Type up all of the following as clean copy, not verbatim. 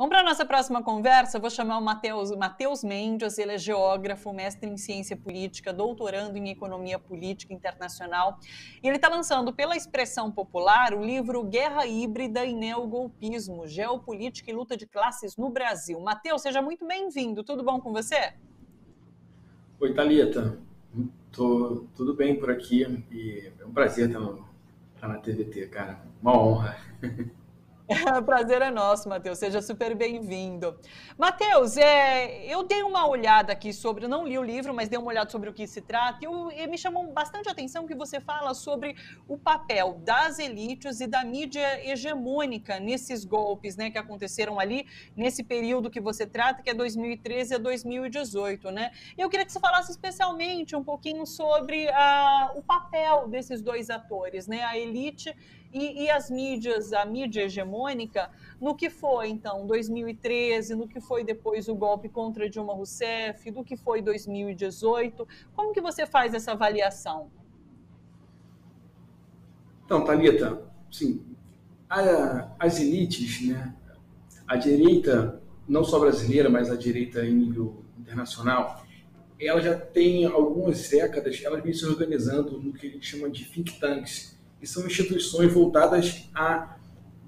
Vamos para a nossa próxima conversa. Vou chamar o Matheus Mendes, ele é geógrafo, mestre em ciência política, doutorando em economia política internacional. E ele está lançando, pela expressão popular, o livro Guerra Híbrida e Neogolpismo, Geopolítica e Luta de Classes no Brasil. Matheus, seja muito bem-vindo. Tudo bom com você? Oi, Thalita. Tudo bem por aqui e é um prazer estar na TVT, cara. Uma honra. O prazer é nosso, Matheus. Seja super bem-vindo. Matheus, eu dei uma olhada aqui sobre, não li o livro, mas dei uma olhada sobre o que se trata, e me chamou bastante a atenção que você fala sobre o papel das elites e da mídia hegemônica nesses golpes, né, que aconteceram ali nesse período que você trata, que é 2013 a 2018, né? Eu queria que você falasse especialmente um pouquinho sobre o papel desses dois atores, né, a elite e as mídias, a mídia hegemônica, no que foi, então, 2013, no que foi depois o golpe contra Dilma Rousseff, do que foi 2018. Como que você faz essa avaliação? Então, Thalita, sim, as elites, né, a direita, não só brasileira, mas a direita em nível internacional, ela já tem algumas décadas, ela vem se organizando no que a gente chama de think tanks, que são instituições voltadas à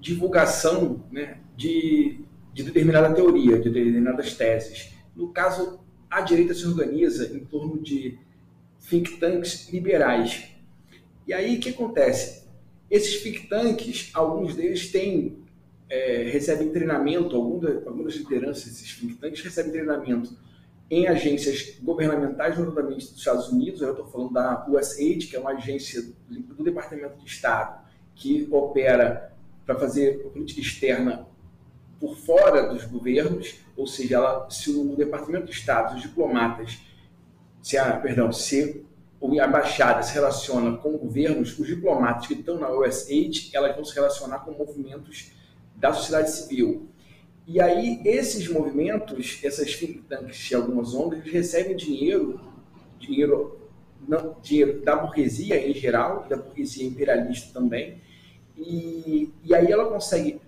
divulgação, né, de determinada teoria, de determinadas teses. No caso, a direita se organiza em torno de think tanks liberais. E aí, o que acontece? Esses think tanks, alguns deles recebem treinamento, algumas lideranças desses think tanks recebem treinamento em agências governamentais, notadamente dos Estados Unidos. Eu estou falando da USAID, que é uma agência do Departamento de Estado que opera para fazer política externa por fora dos governos, ou seja, se o Departamento de Estado, os diplomatas, se a embaixada se relaciona com governos, os diplomatas que estão na USAID, elas vão se relacionar com movimentos da sociedade civil. E aí, esses movimentos, essas think tanks e algumas ONGs, eles recebem dinheiro da burguesia em geral, da burguesia imperialista também, e aí ela consegue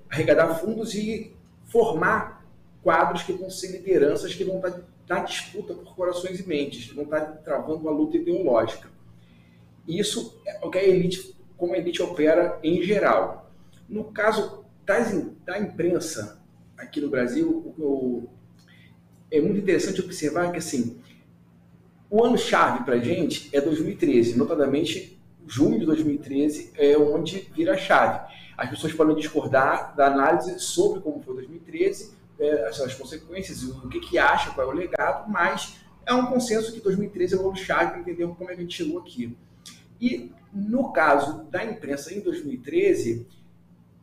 arrecadar fundos e formar quadros que vão ser lideranças que vão estar na disputa por corações e mentes, que vão estar travando uma luta ideológica. Isso é o que como a elite opera em geral. No caso da imprensa aqui no Brasil, é muito interessante observar que assim, o ano-chave para a gente é 2013, notadamente junho de 2013 é onde vira a chave. As pessoas podem discordar da análise sobre como foi 2013, as consequências, o que acha, qual é o legado, mas é um consenso que 2013 é o ano-chave para entender como é que a gente chegou aqui. E no caso da imprensa em 2013,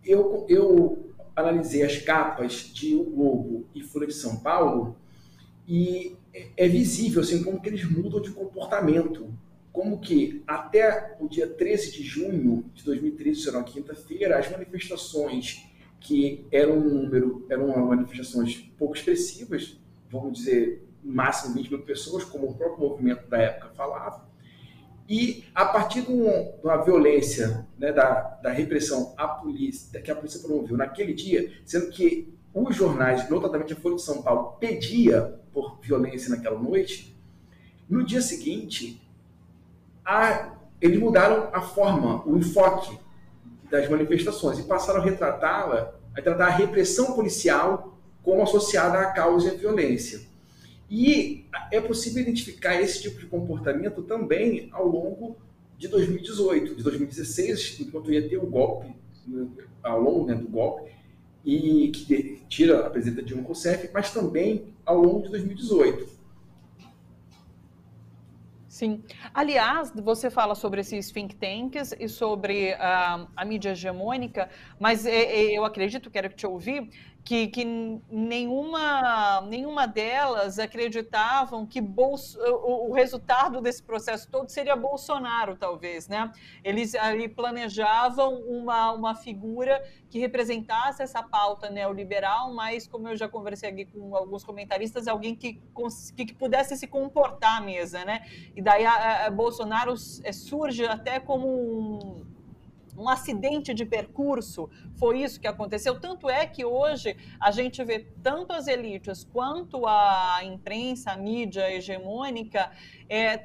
eu analisei as capas de O Globo e Folha de São Paulo e é visível assim, como que eles mudam de comportamento. Como que até o dia 13 de junho de 2013, será uma quinta-feira, as manifestações que eram manifestações pouco expressivas, vamos dizer, no máximo 20 mil pessoas, como o próprio movimento da época falava, e a partir de uma violência, né, da repressão à polícia, que a polícia promoveu naquele dia, sendo que os jornais, notadamente a Folha de São Paulo, pedia por violência naquela noite, no dia seguinte, eles mudaram a forma, o enfoque das manifestações e passaram a tratar a repressão policial como associada à causa e à violência. E é possível identificar esse tipo de comportamento também ao longo de 2018, de 2016, enquanto ia ter o golpe, ao longo, né, do golpe, e que tira a presidenta Dilma Rousseff, mas também ao longo de 2018. Sim. Aliás, você fala sobre esses think tanks e sobre a mídia hegemônica, mas eu acredito, quero te ouvir, que nenhuma delas acreditavam que o resultado desse processo todo seria Bolsonaro, talvez, né? Eles ali planejavam uma figura que representasse essa pauta neoliberal, mas, como eu já conversei aqui com alguns comentaristas, alguém que pudesse se comportar à mesa, né? E daí Bolsonaro surge até como um acidente de percurso, foi isso que aconteceu. Tanto é que hoje a gente vê tanto as elites quanto a imprensa, a mídia hegemônica,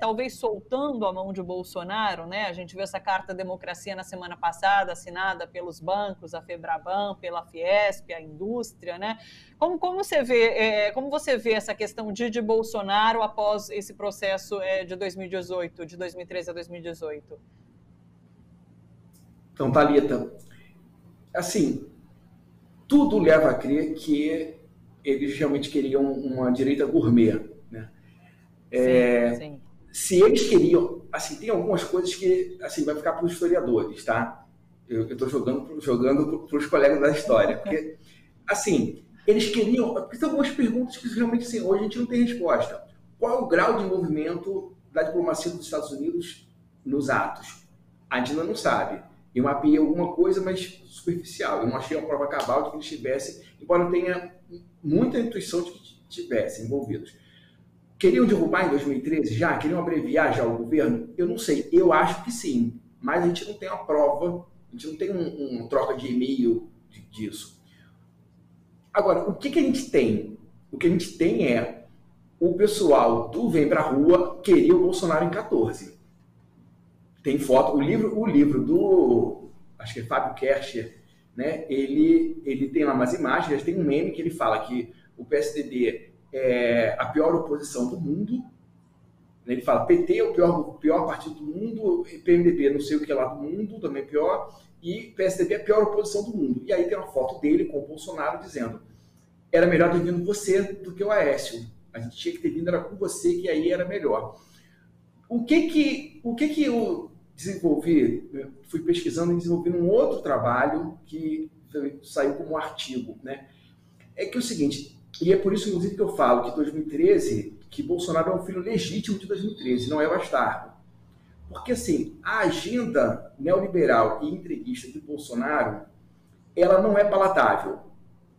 talvez soltando a mão de Bolsonaro, né? A gente viu essa carta Democracia na semana passada, assinada pelos bancos, a Febraban, pela Fiesp, a indústria, né? Como você vê essa questão de Bolsonaro após esse processo de 2018, de 2013 a 2018? Então, Thalita, assim, tudo leva a crer que eles realmente queriam uma direita gourmet, né? Sim. Se eles queriam, assim, tem algumas coisas que, assim, vai ficar para os historiadores, tá? Eu estou jogando para os colegas da história, porque, assim, eles queriam, porque são algumas perguntas que realmente, assim, hoje a gente não tem resposta. Qual é o grau de envolvimento da diplomacia dos Estados Unidos nos atos? A gente ainda não sabe. Eu mapeei alguma coisa, mas superficial. Eu não achei uma prova cabal de que eles tivessem, embora eu tenha muita intuição de que tivessem envolvidos. Queriam derrubar em 2013 já? Queriam abreviar já o governo? Eu não sei. Eu acho que sim. Mas a gente não tem uma prova, a gente não tem uma troca de e-mail disso. Agora, o que a gente tem? O que a gente tem é o pessoal do Vem Pra Rua queria o Bolsonaro em 14. Tem foto, o livro do, acho que é Fábio Kercher, né? Ele tem lá umas imagens, tem um meme que ele fala que o PSDB é a pior oposição do mundo. Ele fala, PT é o pior partido do mundo, PMDB não sei o que lá do mundo, também pior, e PSDB é a pior oposição do mundo. E aí tem uma foto dele com o Bolsonaro dizendo, era melhor ter vindo você do que o Aécio. A gente tinha que ter vindo, era com você, que aí era melhor. O que eu desenvolvi, fui pesquisando e desenvolvi um outro trabalho que saiu como artigo, né? É que é o seguinte, e é por isso, inclusive, que eu falo que 2013, que Bolsonaro é um filho legítimo de 2013, não é bastardo. Porque, assim, a agenda neoliberal e entreguista de Bolsonaro, ela não é palatável.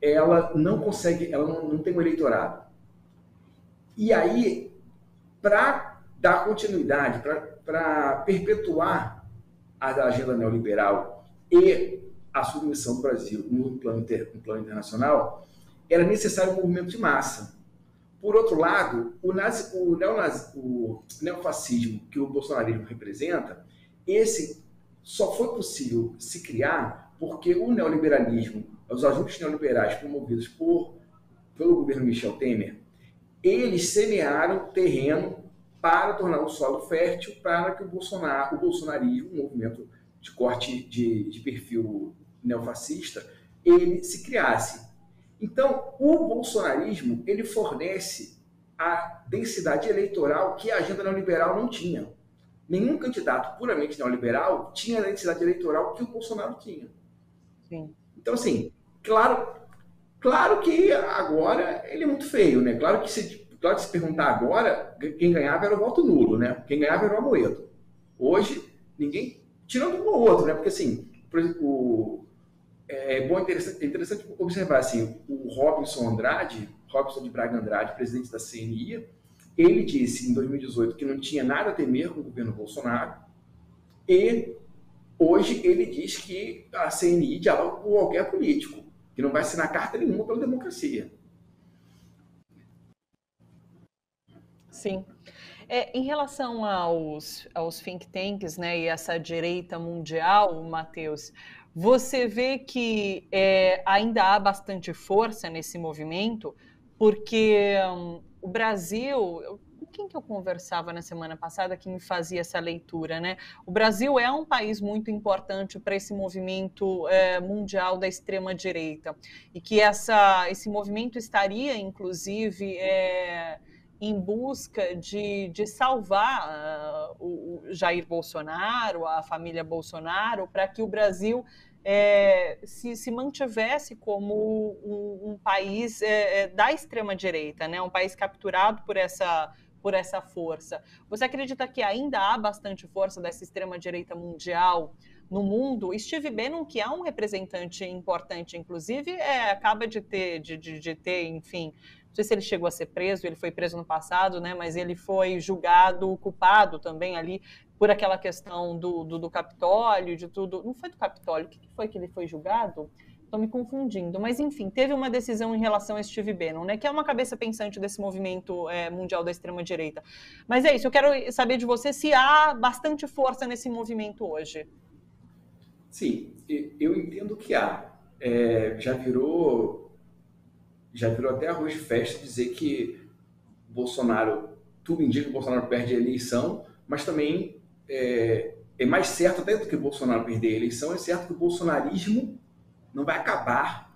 Ela não consegue, ela não tem um eleitorado. E aí, para dar continuidade, para perpetuar a agenda neoliberal e a submissão do Brasil no plano internacional, era necessário um movimento de massa. Por outro lado, o neofascismo que o bolsonarismo representa, esse só foi possível se criar porque o neoliberalismo, os ajustes neoliberais promovidos pelo governo Michel Temer, eles semearam terreno para tornar o solo fértil para que o bolsonarismo, um movimento de corte de perfil neofascista, ele se criasse. Então, o bolsonarismo, ele fornece a densidade eleitoral que a agenda neoliberal não tinha. Nenhum candidato puramente neoliberal tinha a densidade eleitoral que o Bolsonaro tinha. Sim. Então, assim, claro que agora ele é muito feio, né? Claro que se perguntar agora, quem ganhava era o voto nulo, né? Quem ganhava era o Amoedo. Hoje, ninguém, tirando um ou outro, né? Porque, assim, por exemplo, é interessante observar, assim, o Robson de Braga Andrade, presidente da CNI, ele disse em 2018 que não tinha nada a temer com o governo Bolsonaro, e hoje ele diz que a CNI dialoga com qualquer político, que não vai assinar carta nenhuma pela democracia. Sim. Em relação aos think tanks, né, e essa direita mundial, Matheus, você vê que ainda há bastante força nesse movimento, porque o Brasil, quem que eu conversava na semana passada que me fazia essa leitura, né? O Brasil é um país muito importante para esse movimento mundial da extrema-direita, e que esse movimento estaria, inclusive, em busca de salvar o Jair Bolsonaro, a família Bolsonaro, para que o Brasil se mantivesse como um país da extrema-direita, né? Um país capturado por essa força. Você acredita que ainda há bastante força dessa extrema-direita mundial no mundo. Steve Bannon, que é um representante importante, inclusive, acaba de ter, enfim, não sei se ele chegou a ser preso, ele foi preso no passado, né, mas ele foi julgado, culpado também ali por aquela questão do Capitólio, de tudo. Não foi do Capitólio, o que foi que ele foi julgado? Estou me confundindo, mas enfim, teve uma decisão em relação a Steve Bannon, né, que é uma cabeça pensante desse movimento mundial da extrema-direita. Mas é isso, eu quero saber de você se há bastante força nesse movimento hoje. Sim, eu entendo que há. Já virou até arroz de festa dizer que Bolsonaro, tudo indica que o Bolsonaro perde a eleição, mas também é mais certo até do que o Bolsonaro perder a eleição, é certo que o bolsonarismo não vai acabar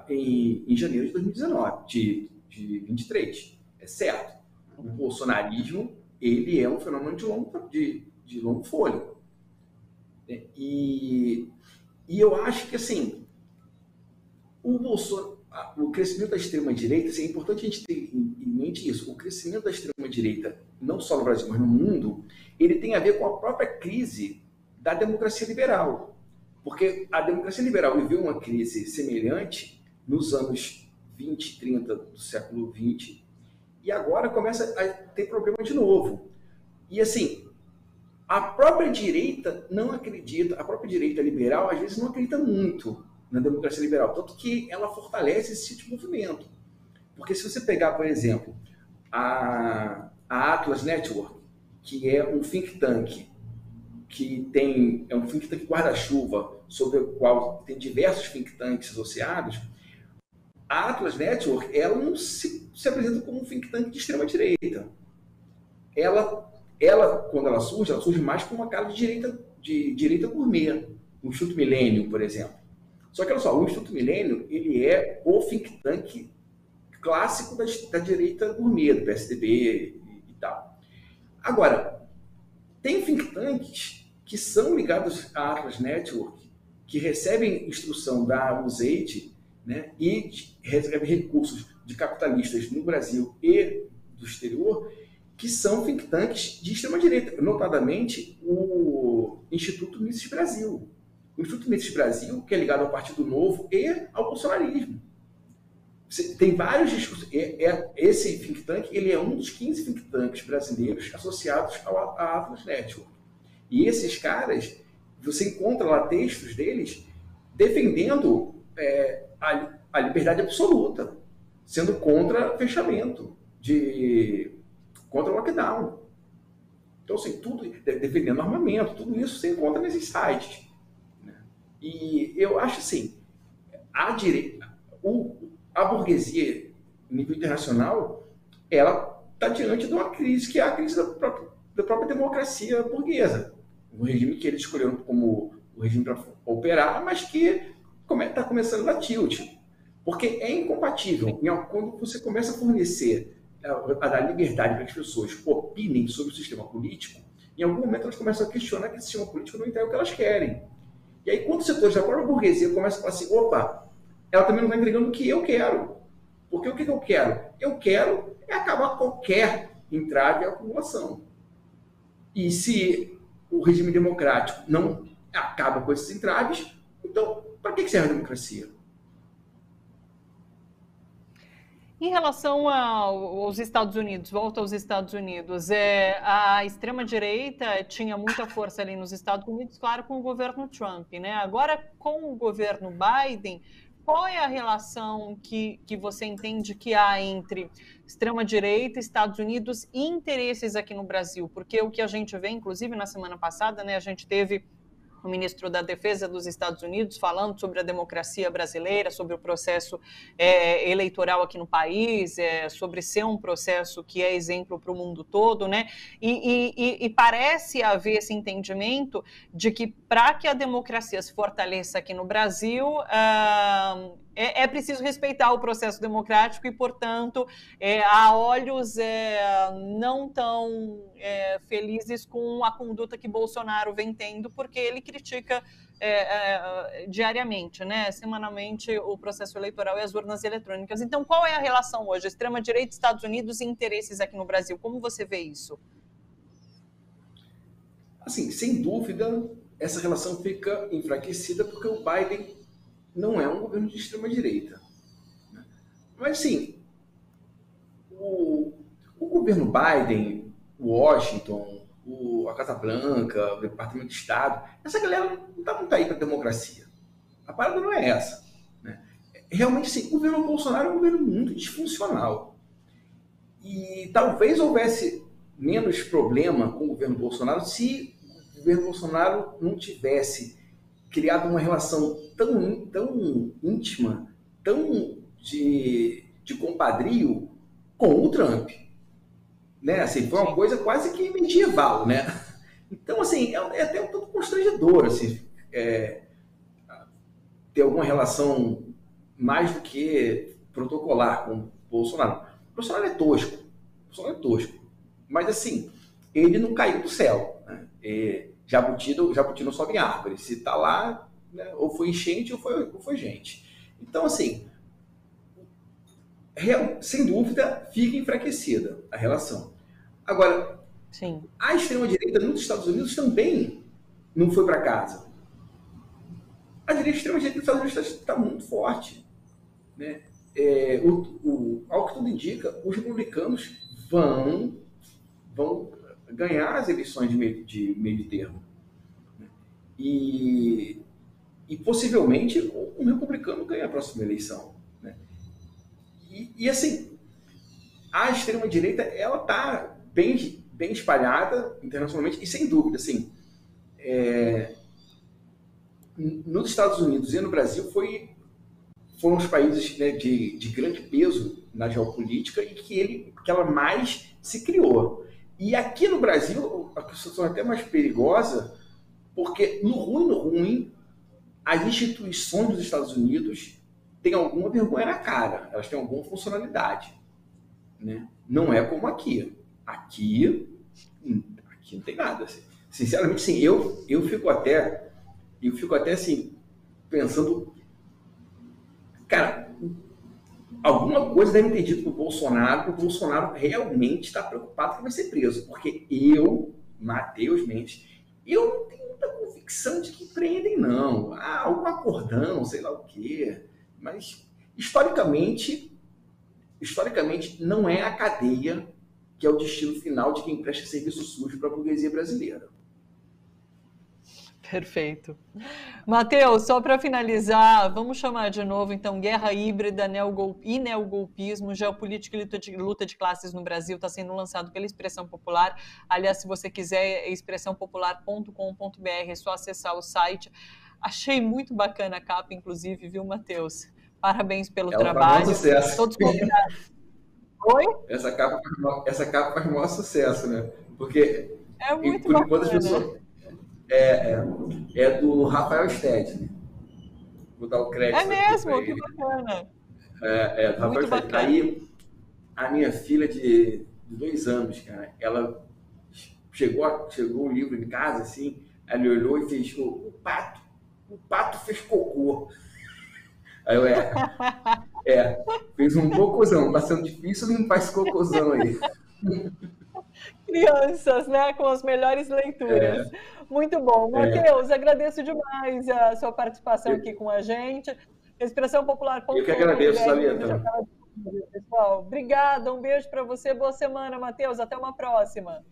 em janeiro de 2019, de 23. É certo. O bolsonarismo, ele é um fenômeno de longo fôlego. E eu acho que, assim, o crescimento da extrema-direita, assim, é importante a gente ter em mente isso, o crescimento da extrema-direita, não só no Brasil, mas no mundo, ele tem a ver com a própria crise da democracia liberal. Porque a democracia liberal viveu uma crise semelhante nos anos 20, 30 do século 20, e agora começa a ter problema de novo. E, assim, a própria direita não acredita, a própria direita liberal, às vezes, não acredita muito na democracia liberal, tanto que ela fortalece esse tipo de movimento. Porque se você pegar, por exemplo, a Atlas Network, que é um think tank, é um think tank guarda-chuva, sobre o qual tem diversos think tanks associados, a Atlas Network, ela não se apresenta como um think tank de extrema-direita. Ela, quando ela surge mais com uma cara de direita gourmet. O Instituto Milênio, por exemplo. Só que, olha só, o Instituto Milênio, ele é o think tank clássico da direita gourmet, do PSDB e tal. Agora, tem think tanks que são ligados à Atlas Network, que recebem instrução da USAID, né, e recebem recursos de capitalistas no Brasil e do exterior, que são think tanks de extrema-direita, notadamente o Instituto Mises Brasil. O Instituto Mises Brasil, que é ligado ao Partido Novo e ao bolsonarismo. Tem vários discursos. Esse think tank, ele é um dos 15 think tanks brasileiros associados à Atlas Network. E esses caras, você encontra lá textos deles defendendo a liberdade absoluta, sendo contra fechamento, contra lockdown. Então, assim, tudo defendendo armamento, tudo isso você encontra nesses sites. Né? E eu acho assim, a burguesia, em nível internacional, ela está diante de uma crise, que é a crise da própria democracia burguesa. Um regime que eles escolheram como o regime para operar, mas que está começando a dar tilt. Porque é incompatível. Quando você começa a fornecer, a dar liberdade para as pessoas opinem sobre o sistema político, em algum momento elas começam a questionar que esse sistema político não entrega o que elas querem. E aí, quando os setores da própria burguesia começam a falar assim, opa, ela também não está entregando o que eu quero. Porque o que eu quero? Eu quero acabar qualquer entrave e acumulação. E se o regime democrático não acaba com esses entraves, então, para que serve a democracia? Em relação aos Estados Unidos, volta aos Estados Unidos, a extrema-direita tinha muita força ali nos Estados Unidos, claro, com o governo Trump, né? Agora, com o governo Biden, qual é a relação que você entende que há entre extrema-direita, Estados Unidos e interesses aqui no Brasil? Porque o que a gente vê, inclusive na semana passada, né, a gente teve o ministro da Defesa dos Estados Unidos falando sobre a democracia brasileira, sobre o processo eleitoral aqui no país, sobre ser um processo que é exemplo para o mundo todo, né? E parece haver esse entendimento de que para que a democracia se fortaleça aqui no Brasil, é preciso respeitar o processo democrático e, portanto, há olhos não tão felizes com a conduta que Bolsonaro vem tendo, porque ele critica diariamente, né, semanalmente, o processo eleitoral e as urnas eletrônicas. Então, qual é a relação hoje? Extrema-direita, Estados Unidos e interesses aqui no Brasil? Como você vê isso? Assim, sem dúvida, essa relação fica enfraquecida porque o Biden não é um governo de extrema-direita. Mas, assim, o governo Biden, Washington, a Casa Branca, o Departamento de Estado, essa galera não está muito aí para a democracia. A parada não é essa. Né? Realmente, sim, o governo Bolsonaro é um governo muito disfuncional. E talvez houvesse menos problema com o governo Bolsonaro se o governo Bolsonaro não tivesse criado uma relação tão íntima, tão de compadrio com o Trump. Né? Assim, foi uma coisa quase que medieval, né? Então, assim, é até um tanto constrangedor, assim, ter alguma relação mais do que protocolar com o Bolsonaro. O Bolsonaro é tosco. Mas, assim, ele não caiu do céu. Né? Jabuti não sobe em árvore. Se tá lá, né, ou foi enchente ou foi gente. Então, assim, sem dúvida, fica enfraquecida a relação. Agora, sim, a extrema-direita nos Estados Unidos também não foi para casa. A extrema-direita dos Estados Unidos está muito forte. Né? Ao que tudo indica, os republicanos vão ganhar as eleições de meio termo. Né? E possivelmente um republicano ganha a próxima eleição. Né? E assim, a extrema-direita ela está bem espalhada internacionalmente, e sem dúvida, assim, nos Estados Unidos e no Brasil foram os países, né, de grande peso na geopolítica e que ela mais se criou. E aqui no Brasil, a situação é até mais perigosa, porque no ruim, as instituições dos Estados Unidos têm alguma vergonha na cara, elas têm alguma funcionalidade. Né? Não é como aqui. Aqui não tem nada. Assim. Sinceramente, sim, eu fico até assim, pensando, cara, alguma coisa deve ter dito pro Bolsonaro, que o Bolsonaro realmente está preocupado que vai ser preso. Porque Matheus Mendes, eu não tenho muita convicção de que prendem, não. Algum acordão, sei lá o quê. Mas, historicamente, não é a cadeia que é o destino final de quem presta serviço sujo para a burguesia brasileira. Perfeito. Matheus, só para finalizar, vamos chamar de novo, então, guerra híbrida e neogolpismo, geopolítica e luta de classes no Brasil, está sendo lançado pela Expressão Popular. Aliás, se você quiser, é expressãopopular.com.br, é só acessar o site. Achei muito bacana a capa, inclusive, viu, Matheus? Parabéns pelo trabalho. Faz sucesso. Todos convidados. Oi? Essa capa faz o maior sucesso, né? Porque é muito por enquanto as pessoas... É do Rafael Stedley. Vou dar o crédito. É mesmo, que bacana. Do Rafael Stedley. Aí, a minha filha de 2 anos, cara, ela chegou o livro em casa, assim, ela olhou e fez, o pato fez cocô. Aí eu, fez um cocôzão, tá sendo difícil limpar esse cocôzão aí. Crianças, né, com as melhores leituras. Muito bom. Matheus, agradeço demais a sua participação aqui com a gente. Expressão Popular. Eu que agradeço, Thalita. Pessoal, obrigada, um beijo para você, boa semana, Matheus, até uma próxima.